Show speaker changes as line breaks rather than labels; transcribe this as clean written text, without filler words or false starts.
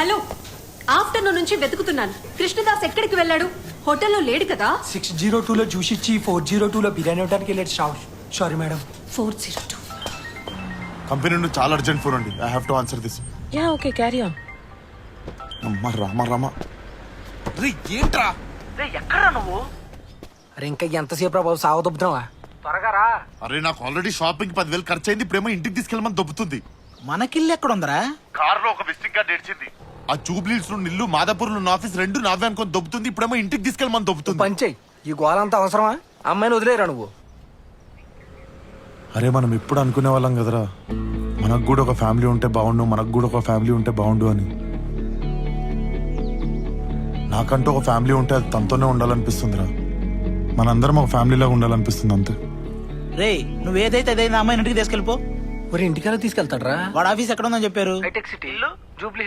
Hello, afternoon నుంచి వెతుకుతున్నాను. కృష్ణదాస్ ఎక్కడికి వెళ్ళాడు? హోటల్లో లేడు కదా?
602లో జ్యూస్ ఇచ్చి 402లో బిర్యానీ ఇవ్వడానికి వెళ్ళాడు. Sorry madam.
402.
కంపెనీ నుండి చాలా అర్జెంట్ ఫోన్ అండి. I have to answer this.
Yeah okay carry on.
అమ్మ రామ రే ఏంట్రా?
రే ఎక్కడా నువ్వు?
అరే ఇంకా ఎంతసేపు రా బాబు, సాగదొబ్బుతున్నావా?
త్వరగా రా.
అరే నాకు ఆల్రెడీ షాపింగ్ 10,000 ఖర్చు అయింది. ప్రేమ ఇంటికి తీసుకెళ్ళమని దొబ్బుతుంది.
మనకిల్లు ఎక్కడుందరా?
కారులో ఒక విజిటింగ్ కార్డ్ ఏడ్చింది. ఆ జూబ్లీస్ లో నిల్లు, మాదాపూర్ లో ఆఫీస్ రెండు నావే అనుకొని దొబ్బుతుంది. ఇప్పుడేమో ఇంటికి తీసుకెళ్ళమని దొబ్బుతుంది.
పంచేయి, ఈ గోలంతా అవసరమా? అమ్మాయిని వదిలేరా నువ్వు?
అరే మనం ఎప్పుడు అనుకునే వాళ్ళం కదరా, మనకు కూడా ఒక ఫ్యామిలీ ఉంటే బాగుండు, మనకు కూడా ఒక ఫ్యామిలీ ఉంటే బాగుండు అని. నాకంటూ ఒక ఫ్యామిలీ ఉంటే అది తనతోనే ఉండాలనిపిస్తుందిరా. మనందరం ఒక ఫ్యామిలీలాగా ఉండాలనిపిస్తుంది అంతే.
రే నువ్వేదైతే అదైనా అమ్మాయిని ఇంటికి తీసుకెళ్ళిపో.
ఒరే ఇంటికెలా తీసుకెళ్తాడ్రా?
వాడు ఆఫీస్ ఎక్కడ ఉందని చెప్పారు?
Hitech city, Jubilee